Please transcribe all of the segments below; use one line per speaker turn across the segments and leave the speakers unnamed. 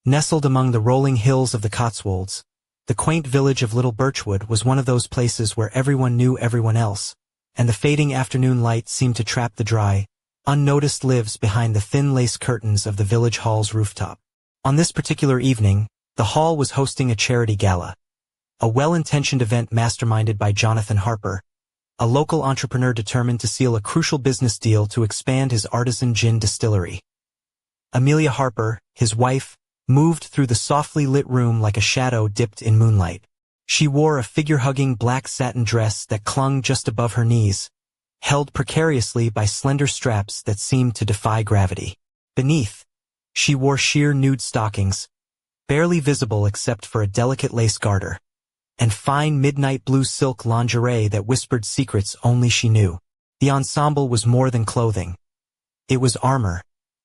Nestled among the rolling hills of the Cotswolds, the quaint village of Little Birchwood was one of those places where everyone knew everyone else, and the fading afternoon light seemed to trap the dry, unnoticed lives behind the thin lace curtains of the village hall's rooftop. On this particular evening, the hall was hosting a charity gala, a well-intentioned event masterminded by Jonathan Harper, a local entrepreneur determined to seal a crucial business deal to expand his artisan gin distillery. Amelia Harper, his wife, moved through the softly lit room like a shadow dipped in moonlight. She wore a figure-hugging black satin dress that clung just above her knees, held precariously by slender straps that seemed to defy gravity. Beneath, she wore sheer nude stockings, barely visible except for a delicate lace garter, and fine midnight blue silk lingerie that whispered secrets only she knew. The ensemble was more than clothing. It was armor,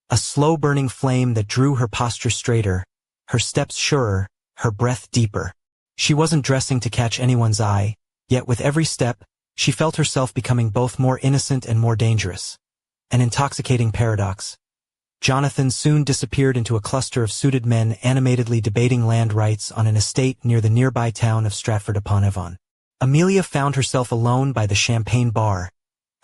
a slow-burning flame that drew her posture straighter, her steps surer, her breath deeper. She wasn't dressing to catch anyone's eye, yet with every step, she felt herself becoming both more innocent and more dangerous. An intoxicating paradox. Jonathan soon disappeared into a cluster of suited men animatedly debating land rights on an estate near the nearby town of Stratford-upon-Avon. Amelia found herself alone by the champagne bar,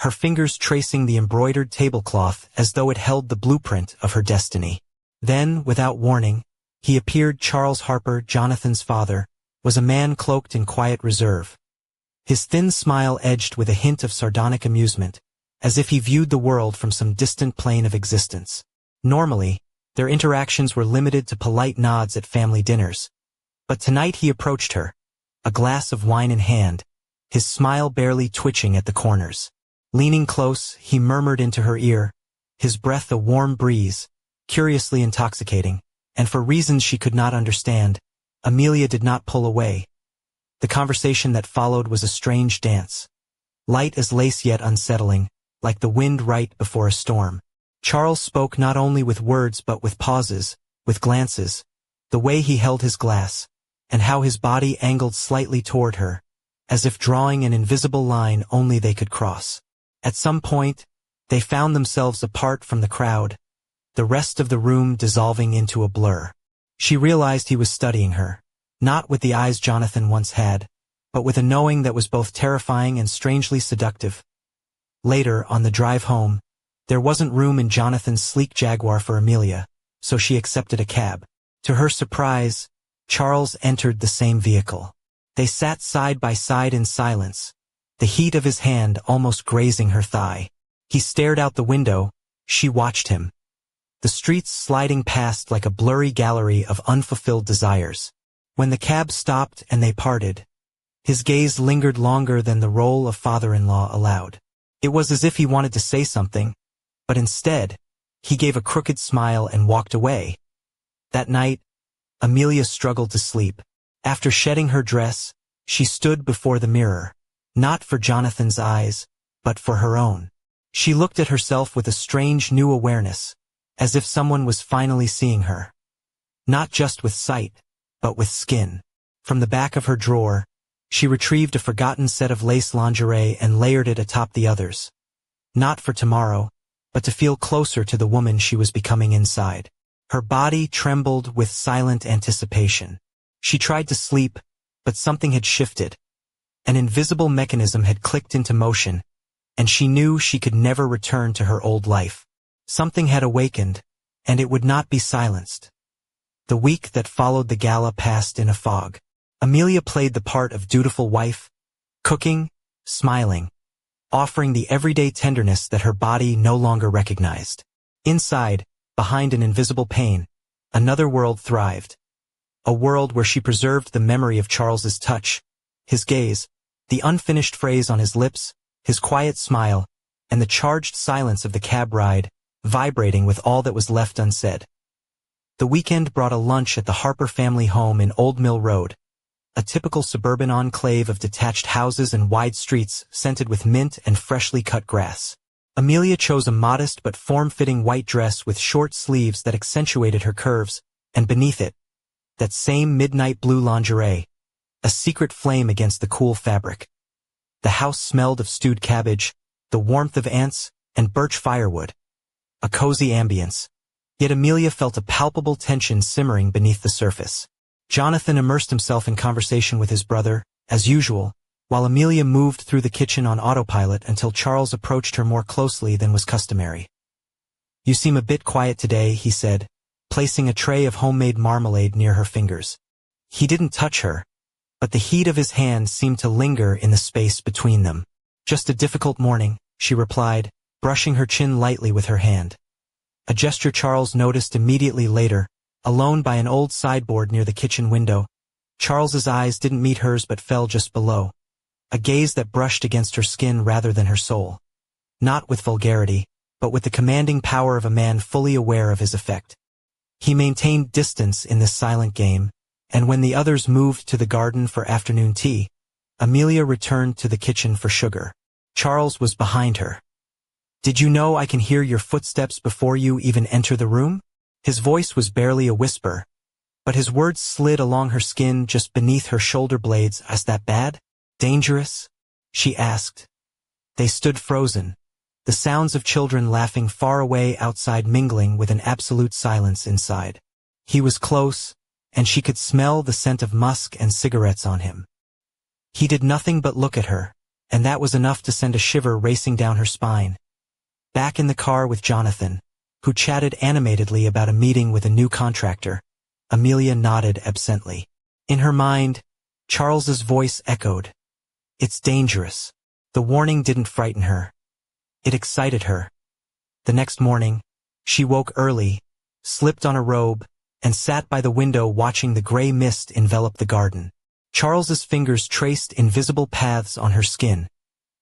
her fingers tracing the embroidered tablecloth as though it held the blueprint of her destiny. Then, without warning, he appeared. Charles Harper, Jonathan's father, was a man cloaked in quiet reserve. His thin smile edged with a hint of sardonic amusement, as if he viewed the world from some distant plane of existence. Normally, their interactions were limited to polite nods at family dinners. But tonight he approached her, a glass of wine in hand, his smile barely twitching at the corners. Leaning close, he murmured into her ear, his breath a warm breeze, curiously intoxicating, and for reasons she could not understand, Amelia did not pull away. The conversation that followed was a strange dance. Light as lace yet unsettling, like the wind right before a storm. Charles spoke not only with words but with pauses, with glances, the way he held his glass, and how his body angled slightly toward her, as if drawing an invisible line only they could cross. At some point, they found themselves apart from the crowd, the rest of the room dissolving into a blur. She realized he was studying her, not with the eyes Jonathan once had, but with a knowing that was both terrifying and strangely seductive. Later, on the drive home, there wasn't room in Jonathan's sleek Jaguar for Amelia, so she accepted a cab. To her surprise, Charles entered the same vehicle. They sat side by side in silence, the heat of his hand almost grazing her thigh. He stared out the window, she watched him. The streets sliding past like a blurry gallery of unfulfilled desires. When the cab stopped and they parted, his gaze lingered longer than the role of father-in-law allowed. It was as if he wanted to say something, but instead, he gave a crooked smile and walked away. That night, Amelia struggled to sleep. After shedding her dress, she stood before the mirror, not for Jonathan's eyes, but for her own. She looked at herself with a strange new awareness, as if someone was finally seeing her. Not just with sight, but with skin. From the back of her drawer, she retrieved a forgotten set of lace lingerie and layered it atop the others. Not for tomorrow, but to feel closer to the woman she was becoming inside. Her body trembled with silent anticipation. She tried to sleep, but something had shifted. An invisible mechanism had clicked into motion, and she knew she could never return to her old life. Something had awakened, and it would not be silenced. The week that followed the gala passed in a fog. Amelia played the part of dutiful wife, cooking, smiling, offering the everyday tenderness that her body no longer recognized. Inside, behind an invisible pain, another world thrived. A world where she preserved the memory of Charles's touch, his gaze, the unfinished phrase on his lips, his quiet smile, and the charged silence of the cab ride, vibrating with all that was left unsaid. The weekend brought a lunch at the Harper family home in Old Mill Road, a typical suburban enclave of detached houses and wide streets scented with mint and freshly cut grass. Amelia chose a modest but form-fitting white dress with short sleeves that accentuated her curves, and beneath it, that same midnight blue lingerie, a secret flame against the cool fabric. The house smelled of stewed cabbage, the warmth of ants, and birch firewood. A cozy ambience. Yet Amelia felt a palpable tension simmering beneath the surface. Jonathan immersed himself in conversation with his brother, as usual, while Amelia moved through the kitchen on autopilot until Charles approached her more closely than was customary. "You seem a bit quiet today," he said, placing a tray of homemade marmalade near her fingers. He didn't touch her, but the heat of his hand seemed to linger in the space between them. "Just a difficult morning," she replied, brushing her chin lightly with her hand. A gesture Charles noticed immediately later, alone by an old sideboard near the kitchen window. Charles's eyes didn't meet hers but fell just below, a gaze that brushed against her skin rather than her soul. Not with vulgarity, but with the commanding power of a man fully aware of his effect. He maintained distance in this silent game, and when the others moved to the garden for afternoon tea, Amelia returned to the kitchen for sugar. Charles was behind her. "Did you know I can hear your footsteps before you even enter the room?" His voice was barely a whisper, but his words slid along her skin just beneath her shoulder blades. "Is that bad? Dangerous?" she asked. They stood frozen, the sounds of children laughing far away outside mingling with an absolute silence inside. He was close, and she could smell the scent of musk and cigarettes on him. He did nothing but look at her, and that was enough to send a shiver racing down her spine. Back in the car with Jonathan, who chatted animatedly about a meeting with a new contractor, Amelia nodded absently. In her mind, Charles's voice echoed. "It's dangerous." The warning didn't frighten her. It excited her. The next morning, she woke early, slipped on a robe, and sat by the window watching the gray mist envelop the garden. Charles's fingers traced invisible paths on her skin,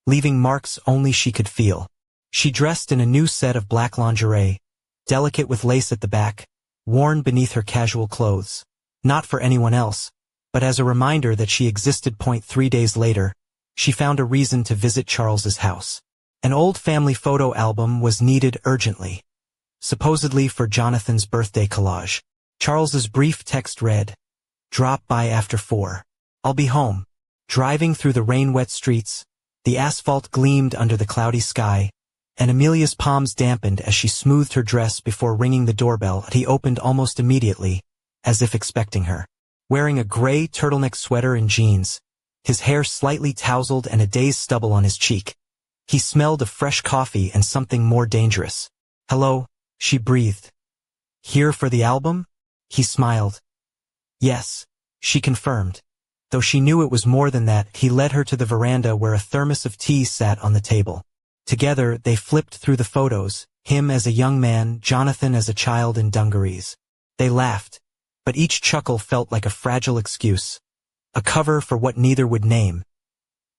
leaving marks only she could feel. She dressed in a new set of black lingerie, delicate with lace at the back, worn beneath her casual clothes, not for anyone else, but as a reminder that she existed. 3 days later, she found a reason to visit Charles's house. An old family photo album was needed urgently, supposedly for Jonathan's birthday collage. Charles's brief text read, "Drop by after 4. I'll be home." Driving through the rain-wet streets, the asphalt gleamed under the cloudy sky, and Amelia's palms dampened as she smoothed her dress before ringing the doorbell. He opened almost immediately, as if expecting her. Wearing a gray turtleneck sweater and jeans, his hair slightly tousled and a day's stubble on his cheek, he smelled of fresh coffee and something more dangerous. "Hello," she breathed. "Here for the album?" He smiled. "Yes," she confirmed. Though she knew it was more than that, he led her to the veranda where a thermos of tea sat on the table. Together, they flipped through the photos, him as a young man, Jonathan as a child in dungarees. They laughed, but each chuckle felt like a fragile excuse, a cover for what neither would name.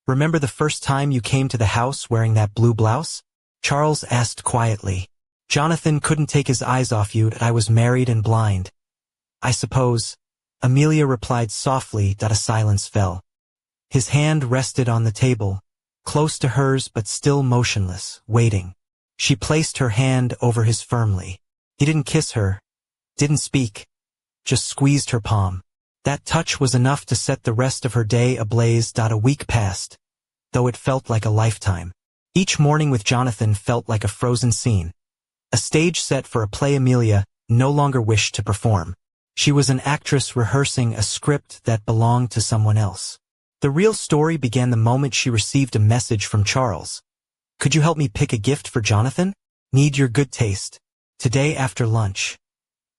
"Remember the first time you came to the house wearing that blue blouse?" Charles asked quietly. "Jonathan couldn't take his eyes off you. I was married and blind." "I suppose," Amelia replied softly. A silence fell. His hand rested on the table, close to hers but still motionless, waiting. She placed her hand over his firmly. He didn't kiss her, didn't speak, just squeezed her palm. That touch was enough to set the rest of her day ablaze. A week passed, though it felt like a lifetime. Each morning with Jonathan felt like a frozen scene, a stage set for a play Amelia no longer wished to perform. She was an actress rehearsing a script that belonged to someone else. The real story began the moment she received a message from Charles. "Could you help me pick a gift for Jonathan? Need your good taste. Today after lunch."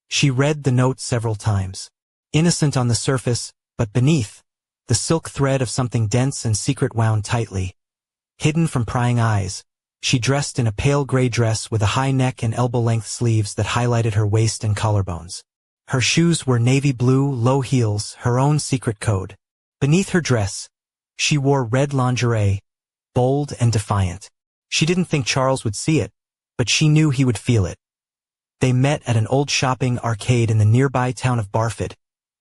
She read the note several times. Innocent on the surface, but beneath, the silk thread of something dense and secret wound tightly. Hidden from prying eyes, she dressed in a pale gray dress with a high neck and elbow-length sleeves that highlighted her waist and collarbones. Her shoes were navy blue, low heels, her own secret code. Beneath her dress, she wore red lingerie, bold and defiant. She didn't think Charles would see it, but she knew he would feel it. They met at an old shopping arcade in the nearby town of Barford,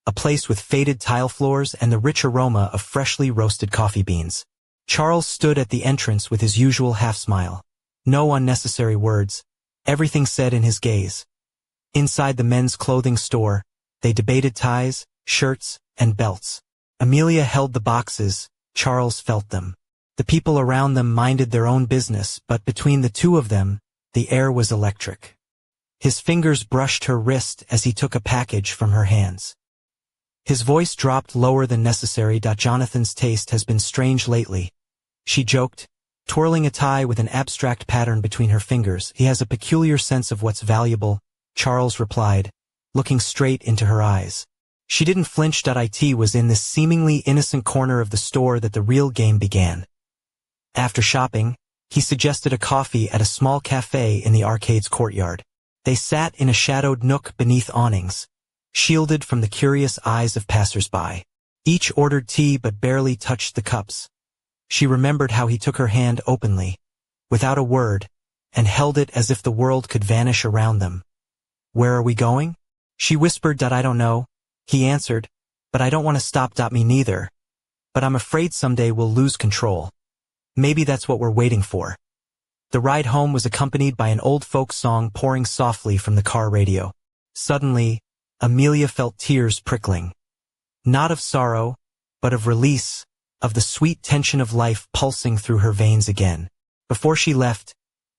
a place with faded tile floors and the rich aroma of freshly roasted coffee beans. Charles stood at the entrance with his usual half-smile. No unnecessary words, everything said in his gaze. Inside the men's clothing store, they debated ties, shirts, and belts. Amelia held the boxes, Charles felt them. The people around them minded their own business, but between the two of them, the air was electric. His fingers brushed her wrist as he took a package from her hands. His voice dropped lower than necessary. Jonathan's taste has been strange lately, she joked, twirling a tie with an abstract pattern between her fingers. He has a peculiar sense of what's valuable, Charles replied, looking straight into her eyes. She didn't flinch. It was in this seemingly innocent corner of the store that the real game began. After shopping, he suggested a coffee at a small cafe in the arcade's courtyard. They sat in a shadowed nook beneath awnings, shielded from the curious eyes of passers-by. Each ordered tea but barely touched the cups. She remembered how he took her hand openly, without a word, and held it as if the world could vanish around them. "Where are we going?" She whispered. "I don't know," he answered, "but I don't want to stop. Me neither. But I'm afraid someday we'll lose control. Maybe that's what we're waiting for." The ride home was accompanied by an old folk song pouring softly from the car radio. Suddenly, Amelia felt tears prickling. Not of sorrow, but of release, of the sweet tension of life pulsing through her veins again. Before she left,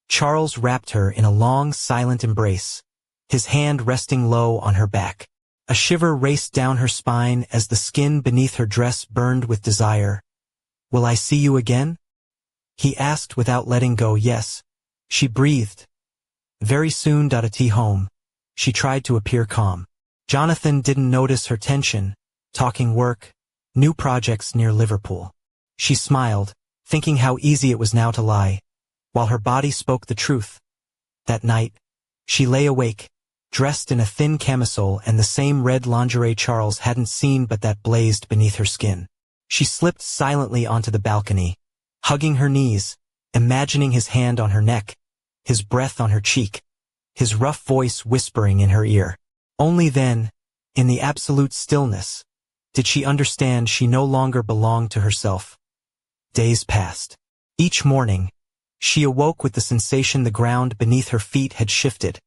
Charles wrapped her in a long, silent embrace, his hand resting low on her back. A shiver raced down her spine as the skin beneath her dress burned with desire. "Will I see you again?" he asked without letting go. "Yes," she breathed. "Very soon." At home, she tried to appear calm. Jonathan didn't notice her tension, talking work, new projects near Liverpool. She smiled, thinking how easy it was now to lie, while her body spoke the truth. That night, she lay awake, dressed in a thin camisole and the same red lingerie Charles hadn't seen but that blazed beneath her skin. She slipped silently onto the balcony, hugging her knees, imagining his hand on her neck, his breath on her cheek, his rough voice whispering in her ear. Only then, in the absolute stillness, did she understand she no longer belonged to herself. Days passed. Each morning, she awoke with the sensation the ground beneath her feet had shifted,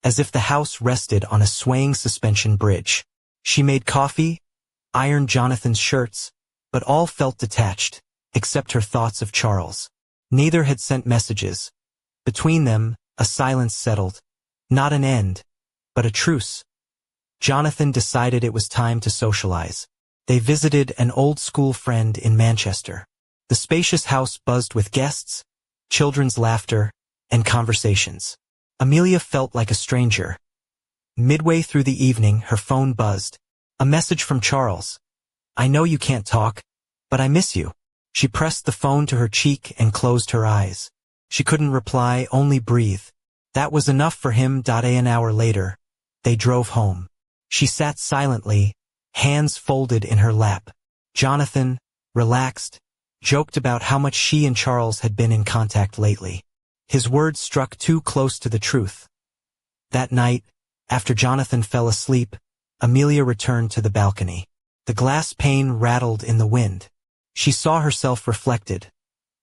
as if the house rested on a swaying suspension bridge. She made coffee, ironed Jonathan's shirts, but all felt detached, except her thoughts of Charles. Neither had sent messages. Between them, a silence settled. Not an end, but a truce. Jonathan decided it was time to socialize. They visited an old school friend in Manchester. The spacious house buzzed with guests, children's laughter, and conversations. Amelia felt like a stranger. Midway through the evening, her phone buzzed. A message from Charles. "I know you can't talk, but I miss you." She pressed the phone to her cheek and closed her eyes. She couldn't reply, only breathe. That was enough for him. An hour later, they drove home. She sat silently, hands folded in her lap. Jonathan, relaxed, joked about how much she and Charles had been in contact lately. His words struck too close to the truth. That night, after Jonathan fell asleep, Amelia returned to the balcony. The glass pane rattled in the wind. She saw herself reflected.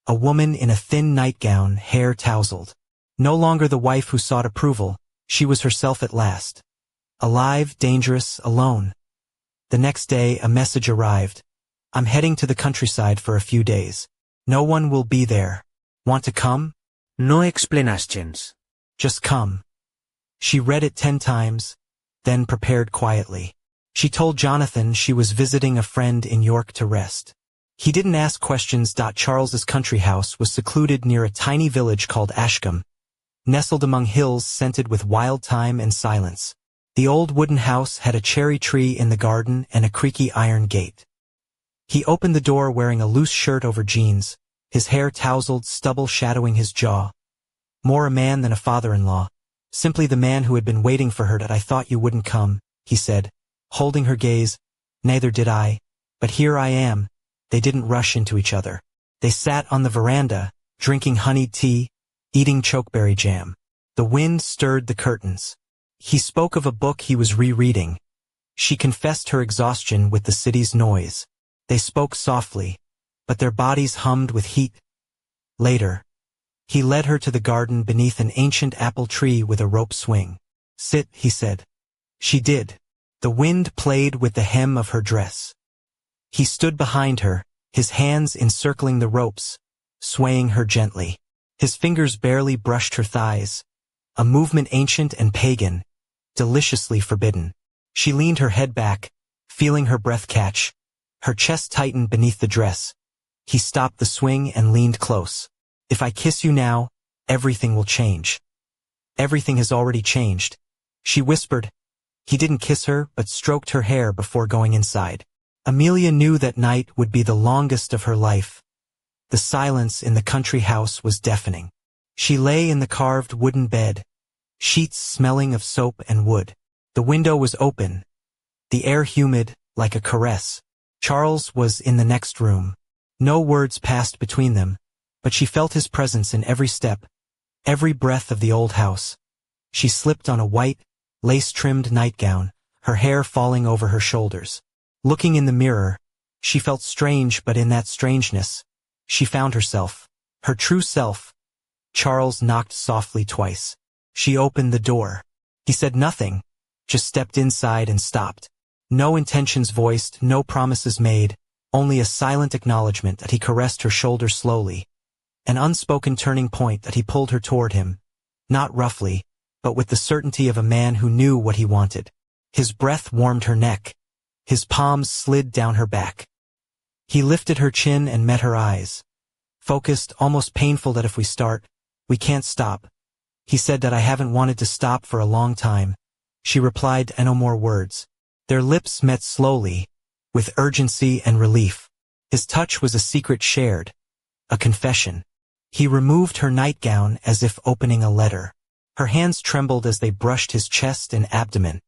A woman in a thin nightgown, hair tousled. No longer the wife who sought approval, she was herself at last. Alive, dangerous, alone. The next day, a message arrived. "I'm heading to the countryside for a few days. No one will be there. Want to come?"
No explanations.
"Just come." She read it 10 times, then prepared quietly. She told Jonathan she was visiting a friend in York to rest. He didn't ask questions. Charles's country house was secluded near a tiny village called Ashcombe, nestled among hills scented with wild thyme and silence. The old wooden house had a cherry tree in the garden and a creaky iron gate. He opened the door wearing a loose shirt over jeans, his hair tousled, stubble shadowing his jaw. More a man than a father-in-law, simply the man who had been waiting for her. "I thought you wouldn't come," he said, holding her gaze. "Neither did I, but here I am." They didn't rush into each other. They sat on the veranda, drinking honeyed tea, eating chokeberry jam. The wind stirred the curtains. He spoke of a book he was rereading. She confessed her exhaustion with the city's noise. They spoke softly, but their bodies hummed with heat. Later, he led her to the garden beneath an ancient apple tree with a rope swing. "Sit," he said. She did. The wind played with the hem of her dress. He stood behind her, his hands encircling the ropes, swaying her gently. His fingers barely brushed her thighs. a movement ancient and pagan, deliciously forbidden. She leaned her head back, feeling her breath catch. Her chest tightened beneath the dress. He stopped the swing and leaned close. If I kiss you now, everything will change. Everything has already changed, she whispered. He didn't kiss her, but stroked her hair before going inside. Amelia knew that night would be the longest of her life. The silence in the country house was deafening. She lay in the carved wooden bed, sheets smelling of soap and wood. The window was open, the air humid, like a caress. Charles was in the next room. No words passed between them, but she felt his presence in every step, every breath of the old house. She slipped on a white, lace-trimmed nightgown, her hair falling over her shoulders. Looking in the mirror, she felt strange, but in that strangeness, she found herself, her true self. Charles knocked softly twice. She opened the door. He said nothing, just stepped inside and stopped. No intentions voiced, no promises made, only a silent acknowledgement that he caressed her shoulder slowly. An unspoken turning point that he pulled her toward him, not roughly, but with the certainty of a man who knew what he wanted. His breath warmed her neck. His palms slid down her back. He lifted her chin and met her eyes. Focused, almost painful. That if we start, we can't stop. He said that I haven't wanted to stop for a long time. She replied, and no more words. Their lips met slowly, with urgency and relief. His touch was a secret shared, a confession. He removed her nightgown as if opening a letter. Her hands trembled as they brushed his chest and abdomen.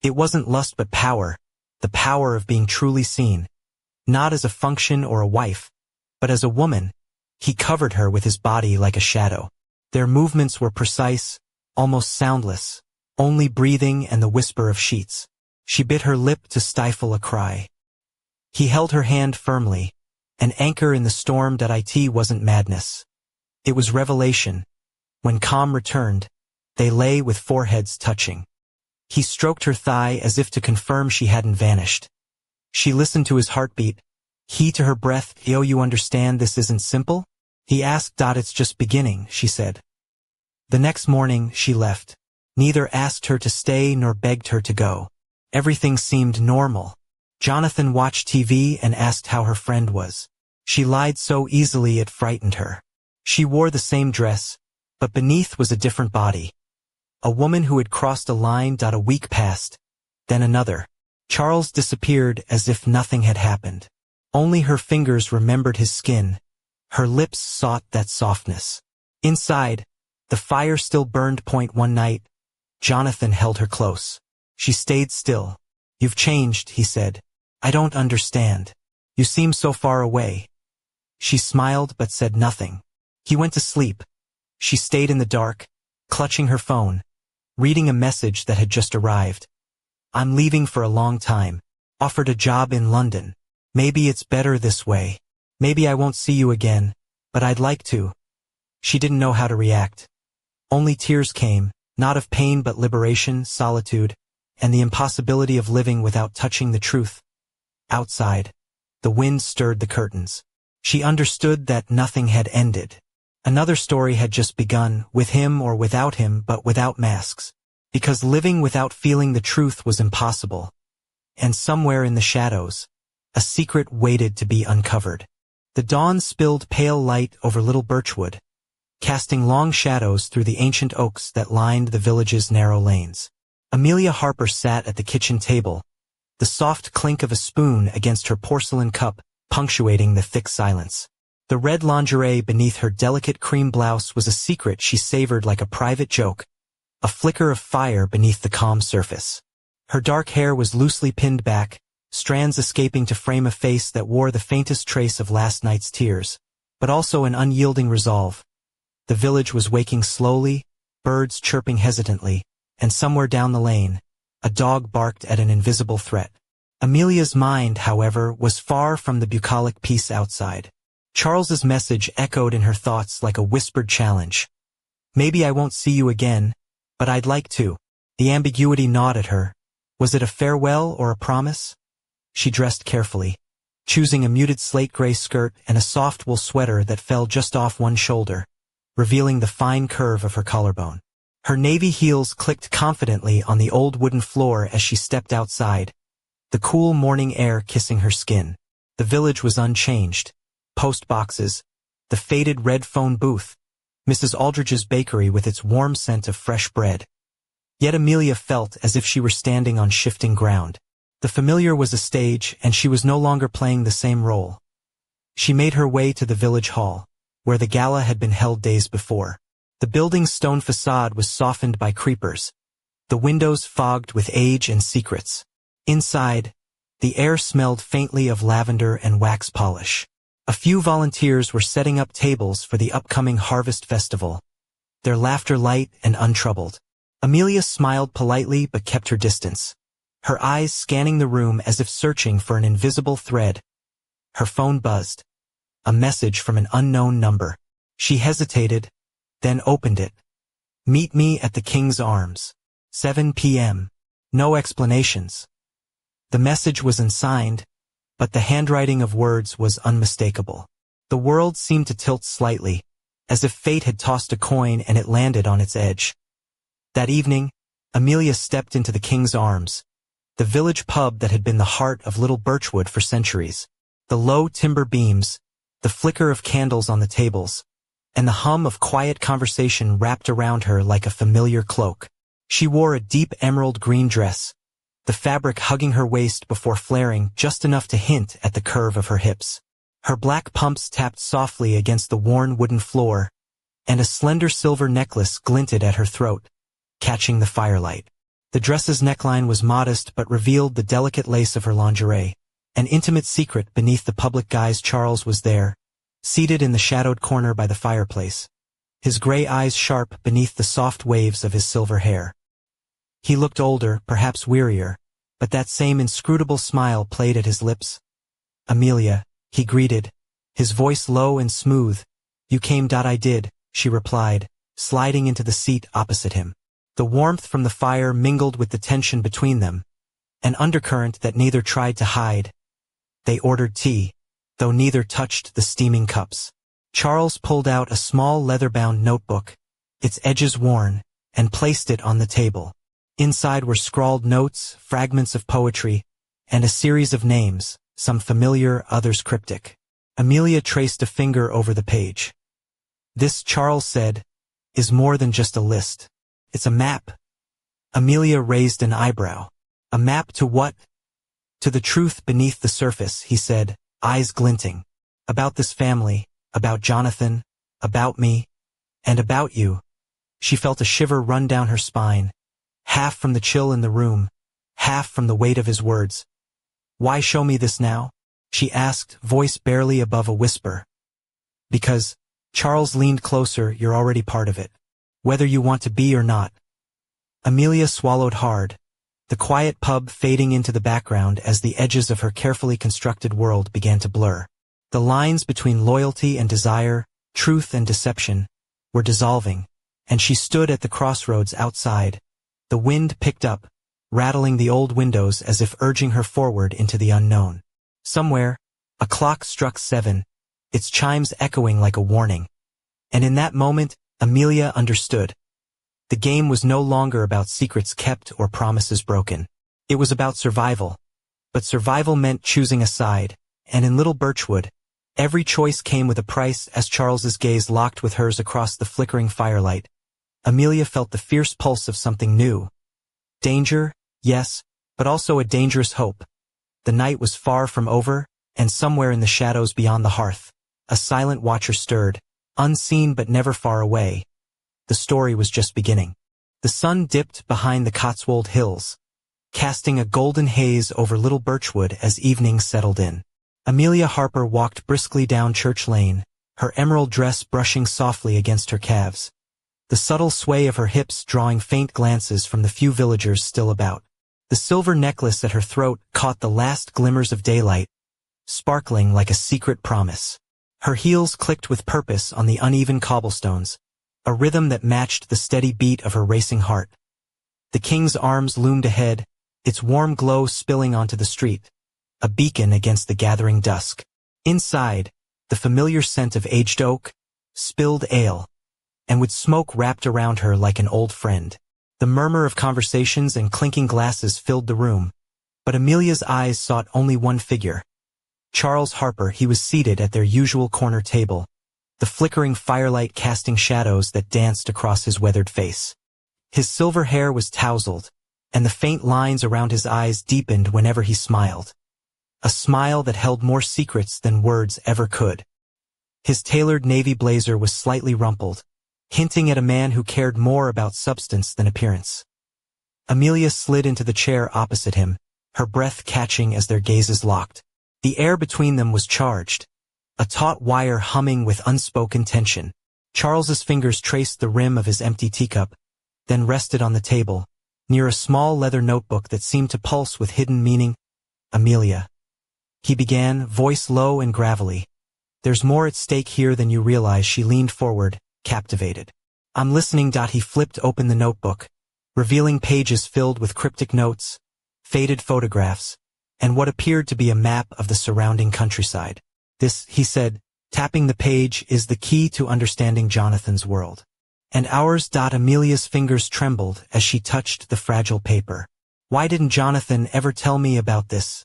It wasn't lust but power, the power of being truly seen. Not as a function or a wife, but as a woman. He covered her with his body like a shadow. Their movements were precise, almost soundless, only breathing and the whisper of sheets. She bit her lip to stifle a cry. He held her hand firmly. An anchor in the storm. It wasn't madness. It was revelation. When calm returned, they lay with foreheads touching. He stroked her thigh as if to confirm she hadn't vanished. She listened to his heartbeat, he to her breath. "Oh, you understand this isn't simple?" He asked. "It's just beginning," she said. The next morning, she left. Neither asked her to stay nor begged her to go. Everything seemed normal. Jonathan watched TV and asked how her friend was. She lied so easily it frightened her. She wore the same dress, but beneath was a different body. A woman who had crossed a line. A week passed, then another. Charles disappeared as if nothing had happened. Only her fingers remembered his skin. Her lips sought that softness. Inside, the fire still burned. One night, Jonathan held her close. She stayed still. "You've changed," he said. "I don't understand. You seem so far away." She smiled but said nothing. He went to sleep. She stayed in the dark, clutching her phone, reading a message that had just arrived. "I'm leaving for a long time. Offered a job in London. Maybe it's better this way. Maybe I won't see you again, but I'd like to." She didn't know how to react. Only tears came, not of pain but liberation, solitude, and the impossibility of living without touching the truth. Outside, the wind stirred the curtains. She understood that nothing had ended. Another story had just begun, with him or without him, but without masks. Because living without feeling the truth was impossible. And somewhere in the shadows, a secret waited to be uncovered. The dawn spilled pale light over Little Birchwood, casting long shadows through the ancient oaks that lined the village's narrow lanes. Amelia Harper sat at the kitchen table, the soft clink of a spoon against her porcelain cup punctuating the thick silence. The red lingerie beneath her delicate cream blouse was a secret she savored like a private joke, a flicker of fire beneath the calm surface. Her dark hair was loosely pinned back, strands escaping to frame a face that wore the faintest trace of last night's tears, but also an unyielding resolve. The village was waking slowly, birds chirping hesitantly, and somewhere down the lane, a dog barked at an invisible threat. Amelia's mind, however, was far from the bucolic peace outside. Charles's message echoed in her thoughts like a whispered challenge. "Maybe I won't see you again, but I'd like to." The ambiguity gnawed at her. Was it a farewell or a promise? She dressed carefully, choosing a muted slate-gray skirt and a soft wool sweater that fell just off one shoulder, revealing the fine curve of her collarbone. Her navy heels clicked confidently on the old wooden floor as she stepped outside, the cool morning air kissing her skin. The village was unchanged. Post boxes, the faded red phone booth, Mrs. Aldridge's bakery with its warm scent of fresh bread. Yet Amelia felt as if she were standing on shifting ground. The familiar was a stage, and she was no longer playing the same role. She made her way to the village hall, where the gala had been held days before. The building's stone facade was softened by creepers, the windows fogged with age and secrets. Inside, the air smelled faintly of lavender and wax polish. A few volunteers were setting up tables for the upcoming harvest festival, their laughter light and untroubled. Amelia smiled politely but kept her distance, her eyes scanning the room as if searching for an invisible thread. Her phone buzzed. A message from an unknown number. She hesitated, then opened it. "Meet me at the King's Arms. 7 p.m. No explanations. The message was unsigned, but the handwriting of words was unmistakable. The world seemed to tilt slightly, as if fate had tossed a coin and it landed on its edge. That evening, Amelia stepped into the King's Arms, the village pub that had been the heart of Little Birchwood for centuries. The low timber beams, the flicker of candles on the tables, and the hum of quiet conversation wrapped around her like a familiar cloak. She wore a deep emerald green dress, the fabric hugging her waist before flaring just enough to hint at the curve of her hips. Her black pumps tapped softly against the worn wooden floor, and a slender silver necklace glinted at her throat, catching the firelight. The dress's neckline was modest but revealed the delicate lace of her lingerie, an intimate secret beneath the public guise. Charles was there, seated in the shadowed corner by the fireplace, his gray eyes sharp beneath the soft waves of his silver hair. He looked older, perhaps wearier, but that same inscrutable smile played at his lips. "Amelia," he greeted, his voice low and smooth. "You came." "I did," she replied, sliding into the seat opposite him. The warmth from the fire mingled with the tension between them, an undercurrent that neither tried to hide. They ordered tea, though neither touched the steaming cups. Charles pulled out a small leather-bound notebook, its edges worn, and placed it on the table. Inside were scrawled notes, fragments of poetry, and a series of names, some familiar, others cryptic. Amelia traced a finger over the page. "This," Charles said, "is more than just a list. It's a map." Amelia raised an eyebrow. "A map to what?" "To the truth beneath the surface," he said, eyes glinting. "About this family, about Jonathan, about me, and about you." She felt a shiver run down her spine, half from the chill in the room, half from the weight of his words. "Why show me this now?" she asked, voice barely above a whisper. "Because," Charles leaned closer, "you're already part of it. Whether you want to be or not." Amelia swallowed hard, the quiet pub fading into the background as the edges of her carefully constructed world began to blur. The lines between loyalty and desire, truth and deception, were dissolving, and she stood at the crossroads outside. The wind picked up, rattling the old windows as if urging her forward into the unknown. Somewhere, a clock struck 7, its chimes echoing like a warning. And in that moment, Amelia understood. The game was no longer about secrets kept or promises broken. It was about survival. But survival meant choosing a side, and in Little Birchwood, every choice came with a price. As Charles's gaze locked with hers across the flickering firelight, Amelia felt the fierce pulse of something new. Danger, yes, but also a dangerous hope. The night was far from over, and somewhere in the shadows beyond the hearth, a silent watcher stirred, unseen but never far away. The story was just beginning. The sun dipped behind the Cotswold Hills, casting a golden haze over Little Birchwood as evening settled in. Amelia Harper walked briskly down Church Lane, her emerald dress brushing softly against her calves, the subtle sway of her hips drawing faint glances from the few villagers still about. The silver necklace at her throat caught the last glimmers of daylight, sparkling like a secret promise. Her heels clicked with purpose on the uneven cobblestones, a rhythm that matched the steady beat of her racing heart. The King's Arms loomed ahead, its warm glow spilling onto the street, a beacon against the gathering dusk. Inside, the familiar scent of aged oak, spilled ale, and with smoke wrapped around her like an old friend. The murmur of conversations and clinking glasses filled the room, but Amelia's eyes sought only one figure. Charles Harper. He was seated at their usual corner table, the flickering firelight casting shadows that danced across his weathered face. His silver hair was tousled, and the faint lines around his eyes deepened whenever he smiled. A smile that held more secrets than words ever could. His tailored navy blazer was slightly rumpled, hinting at a man who cared more about substance than appearance. Amelia slid into the chair opposite him, her breath catching as their gazes locked. The air between them was charged, a taut wire humming with unspoken tension. Charles's fingers traced the rim of his empty teacup, then rested on the table, near a small leather notebook that seemed to pulse with hidden meaning. "Amelia," he began, voice low and gravelly. "There's more at stake here than you realize." She leaned forward, captivated. "I'm listening." He flipped open the notebook, revealing pages filled with cryptic notes, faded photographs, and what appeared to be a map of the surrounding countryside. "This," he said, tapping the page, "is the key to understanding Jonathan's world. And ours." Amelia's fingers trembled as she touched the fragile paper. "Why didn't Jonathan ever tell me about this?"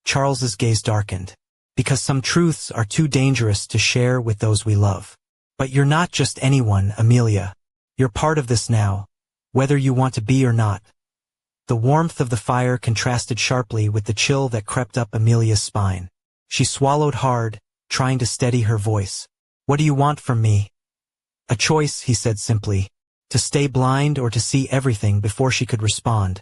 Charles's gaze darkened. "Because some truths are too dangerous to share with those we love. But you're not just anyone, Amelia. You're part of this now, whether you want to be or not." The warmth of the fire contrasted sharply with the chill that crept up Amelia's spine. She swallowed hard, trying to steady her voice. "What do you want from me?" "A choice," he said simply. To stay blind or to see everything. Before she could respond,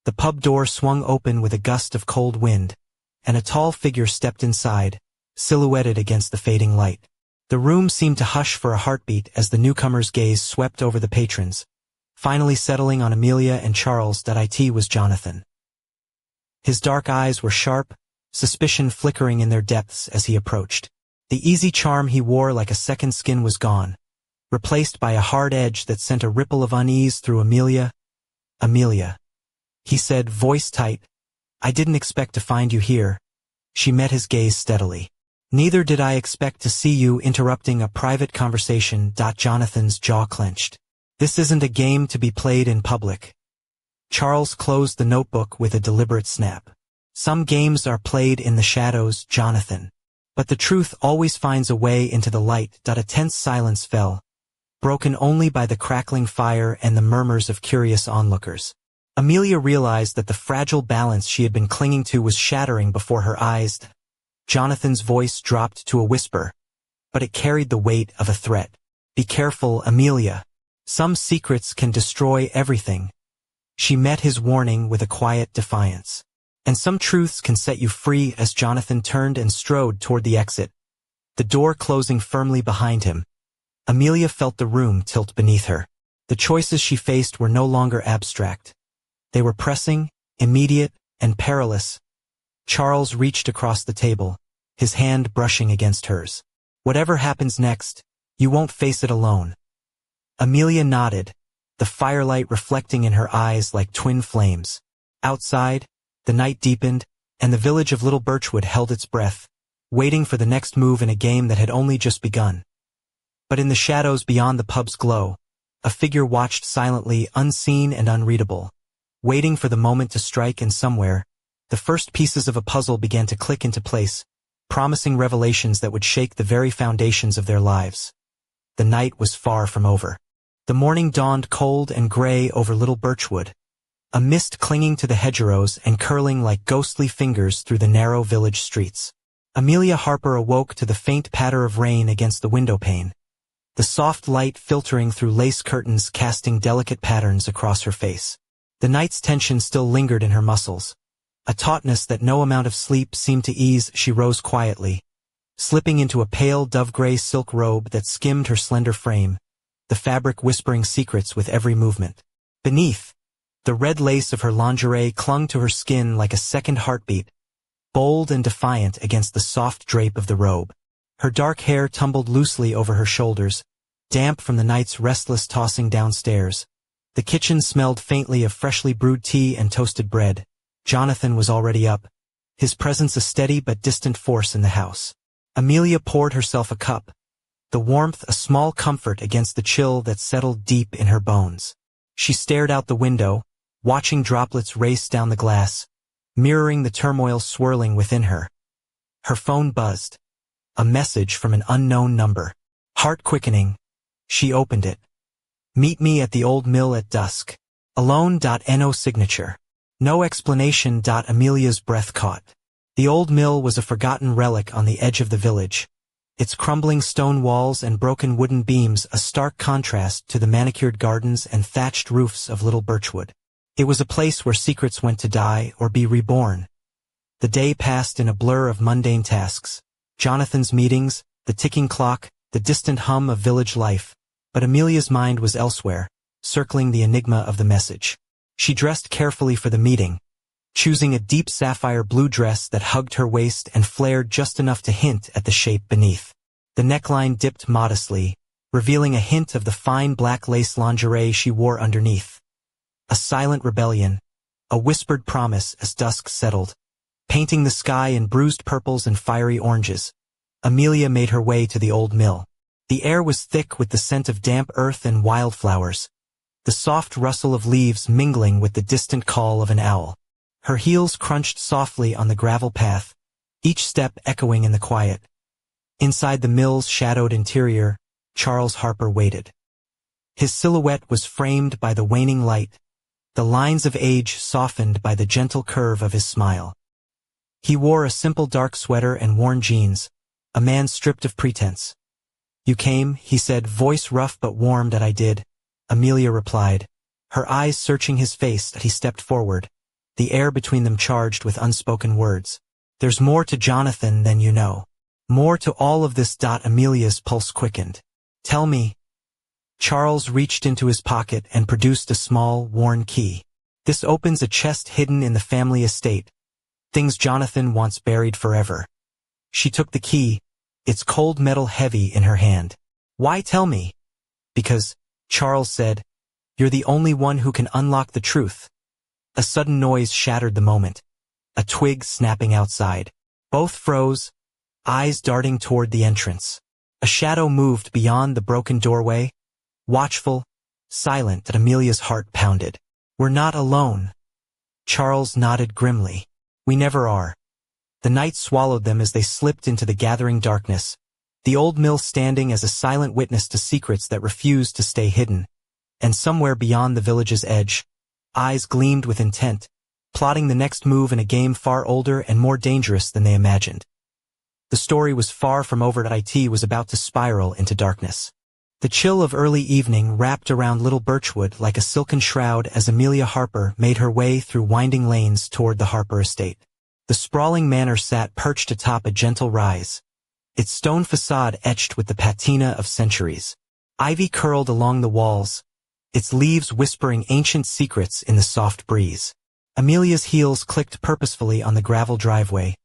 the pub door swung open with a gust of cold wind, and a tall figure stepped inside, silhouetted against the fading light. The room seemed to hush for a heartbeat as the newcomer's gaze swept over the patrons, finally settling on Amelia and Charles. It was Jonathan. His dark eyes were sharp, suspicion flickering in their depths as he approached. The easy charm he wore like a second skin was gone, replaced by a hard edge that sent a ripple of unease through Amelia. "Amelia," he said, voice tight, "I didn't expect to find you here." She met his gaze steadily. "Neither did I expect to see you interrupting a private conversation." Jonathan's jaw clenched. "This isn't a game to be played in public." Charles closed the notebook with a deliberate snap. "Some games are played in the shadows, Jonathan. But the truth always finds a way into the light." A tense silence fell, broken only by the crackling fire and the murmurs of curious onlookers. Amelia realized that the fragile balance she had been clinging to was shattering before her eyes. Jonathan's voice dropped to a whisper, but it carried the weight of a threat. "Be careful, Amelia. Some secrets can destroy everything." She met his warning with a quiet defiance. "And some truths can set you free." As Jonathan turned and strode toward the exit, the door closing firmly behind him, Amelia felt the room tilt beneath her. The choices she faced were no longer abstract. They were pressing, immediate, and perilous. Charles reached across the table, his hand brushing against hers. "Whatever happens next, you won't face it alone." Amelia nodded, the firelight reflecting in her eyes like twin flames. Outside, the night deepened, and the village of Little Birchwood held its breath, waiting for the next move in a game that had only just begun. But in the shadows beyond the pub's glow, a figure watched silently, unseen and unreadable, waiting for the moment to strike. And somewhere, the first pieces of a puzzle began to click into place, promising revelations that would shake the very foundations of their lives. The night was far from over. The morning dawned cold and gray over Little Birchwood, a mist clinging to the hedgerows and curling like ghostly fingers through the narrow village streets. Amelia Harper awoke to the faint patter of rain against the windowpane, the soft light filtering through lace curtains casting delicate patterns across her face. The night's tension still lingered in her muscles, a tautness that no amount of sleep seemed to ease. She rose quietly, slipping into a pale dove-gray silk robe that skimmed her slender frame, the fabric whispering secrets with every movement. Beneath, the red lace of her lingerie clung to her skin like a second heartbeat, bold and defiant against the soft drape of the robe. Her dark hair tumbled loosely over her shoulders, damp from the night's restless tossing downstairs. The kitchen smelled faintly of freshly brewed tea and toasted bread. Jonathan was already up, his presence a steady but distant force in the house. Amelia poured herself a cup, the warmth a small comfort against the chill that settled deep in her bones. She stared out the window, watching droplets race down the glass, mirroring the turmoil swirling within her. Her phone buzzed. A message from an unknown number. Heart-quickening. She opened it. Meet me at the old mill at dusk. Alone.no signature. No explanation. Amelia's breath caught. The old mill was a forgotten relic on the edge of the village. Its crumbling stone walls and broken wooden beams a stark contrast to the manicured gardens and thatched roofs of Little Birchwood. It was a place where secrets went to die or be reborn. The day passed in a blur of mundane tasks. Jonathan's meetings, the ticking clock, the distant hum of village life. But Amelia's mind was elsewhere, circling the enigma of the message. She dressed carefully for the meeting, choosing a deep sapphire blue dress that hugged her waist and flared just enough to hint at the shape beneath. The neckline dipped modestly, revealing a hint of the fine black lace lingerie she wore underneath. A silent rebellion, a whispered promise as dusk settled. Painting the sky in bruised purples and fiery oranges, Amelia made her way to the old mill. The air was thick with the scent of damp earth and wildflowers, the soft rustle of leaves mingling with the distant call of an owl. Her heels crunched softly on the gravel path, each step echoing in the quiet. Inside the mill's shadowed interior, Charles Harper waited. His silhouette was framed by the waning light, the lines of age softened by the gentle curve of his smile. He wore a simple dark sweater and worn jeans, a man stripped of pretense. You came, he said, voice rough but warm. That I did, Amelia replied, her eyes searching his face as he stepped forward, the air between them charged with unspoken words. There's more to Jonathan than you know. More to all of this. Amelia's pulse quickened. Tell me. Charles reached into his pocket and produced a small, worn key. This opens a chest hidden in the family estate. Things Jonathan wants buried forever. She took the key, its cold metal heavy in her hand. Why tell me? Because, Charles said, you're the only one who can unlock the truth. A sudden noise shattered the moment. A twig snapping outside. Both froze, eyes darting toward the entrance. A shadow moved beyond the broken doorway, watchful, silent. That Amelia's heart pounded. We're not alone. Charles nodded grimly. We never are. The night swallowed them as they slipped into the gathering darkness, the old mill standing as a silent witness to secrets that refused to stay hidden. And somewhere beyond the village's edge, eyes gleamed with intent, plotting the next move in a game far older and more dangerous than they imagined. The story was far from over. It was about to spiral into darkness. The chill of early evening wrapped around Little Birchwood like a silken shroud as Amelia Harper made her way through winding lanes toward the Harper estate. The sprawling manor sat perched atop a gentle rise, its stone facade etched with the patina of centuries. Ivy curled along the walls, its leaves whispering ancient secrets in the soft breeze. Amelia's heels clicked purposefully on the gravel driveway,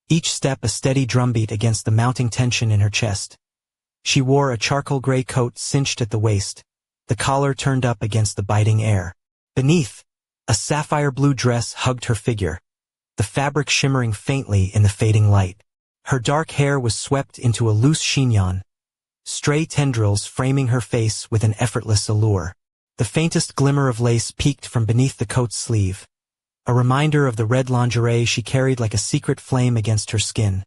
each step a steady drumbeat against the mounting tension in her chest. She wore a charcoal gray coat cinched at the waist, the collar turned up against the biting air. Beneath, a sapphire blue dress hugged her figure, the fabric shimmering faintly in the fading light. Her dark hair was swept into a loose chignon, stray tendrils framing her face with an effortless allure. The faintest glimmer of lace peeked from beneath the coat's sleeve, a reminder of the red lingerie she carried like a secret flame against her skin.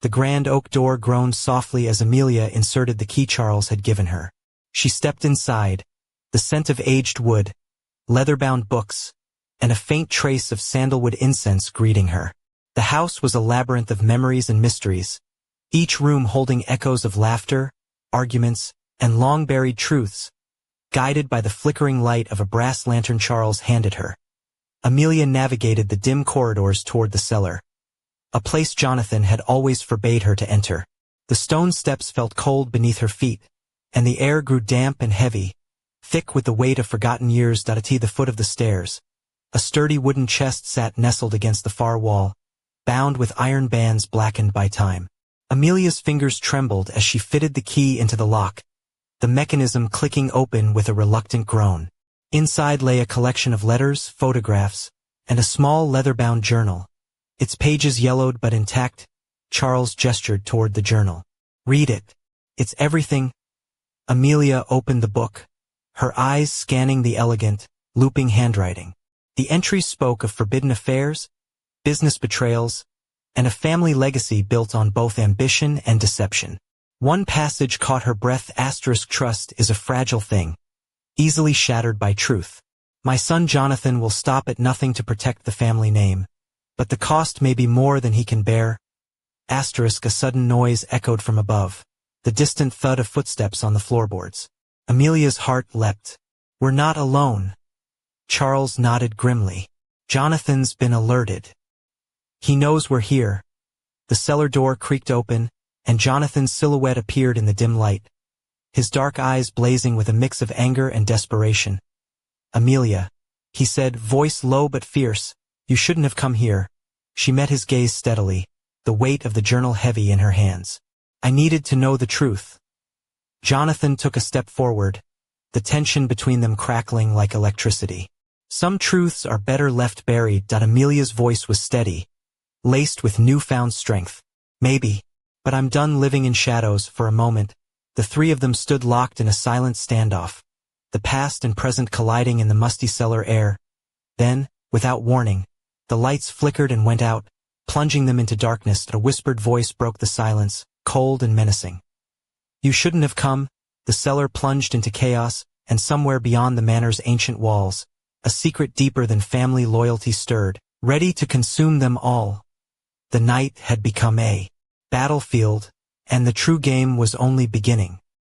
The grand oak door groaned softly as Amelia inserted the key Charles had given her. She stepped inside, the scent of aged wood, leather-bound books, and a faint trace of sandalwood incense greeting her. The house was a labyrinth of memories and mysteries, each room holding echoes of laughter, arguments, and long-buried truths, guided by the flickering light of a brass lantern Charles handed her. Amelia navigated the dim corridors toward the cellar, a place Jonathan had always forbade her to enter. The stone steps felt cold beneath her feet, and the air grew damp and heavy, thick with the weight of forgotten years. At the foot of the stairs, a sturdy wooden chest sat nestled against the far wall, bound with iron bands blackened by time. Amelia's fingers trembled as she fitted the key into the lock, the mechanism clicking open with a reluctant groan. Inside lay a collection of letters, photographs, and a small leather-bound journal. Its pages yellowed but intact. Charles gestured toward the journal. Read it. It's everything. Amelia opened the book, her eyes scanning the elegant, looping handwriting. The entries spoke of forbidden affairs, business betrayals, and a family legacy built on both ambition and deception. One passage caught her breath. Trust is a fragile thing, easily shattered by truth. My son Jonathan will stop at nothing to protect the family name, but the cost may be more than he can bear. A sudden noise echoed from above, the distant thud of footsteps on the floorboards. Amelia's heart leapt. We're not alone. Charles nodded grimly. Jonathan's been alerted. He knows we're here. The cellar door creaked open, and Jonathan's silhouette appeared in the dim light, his dark eyes blazing with a mix of anger and desperation. Amelia, he said, voice low but fierce, you shouldn't have come here. She met his gaze steadily, the weight of the journal heavy in her hands. I needed to know the truth. Jonathan took a step forward, the tension between them crackling like electricity. Some truths are better left buried. Amelia's voice was steady, laced with newfound strength. Maybe, but I'm done living in shadows. For a moment, the three of them stood locked in a silent standoff, the past and present colliding in the musty cellar air. Then, without warning, the lights flickered and went out, plunging them into darkness. A whispered voice broke the silence, cold and menacing. You shouldn't have come. The cellar plunged into chaos, and somewhere beyond the manor's ancient walls, a secret deeper than family loyalty stirred, ready to consume them all. The night had become a battlefield, and the true game was only beginning.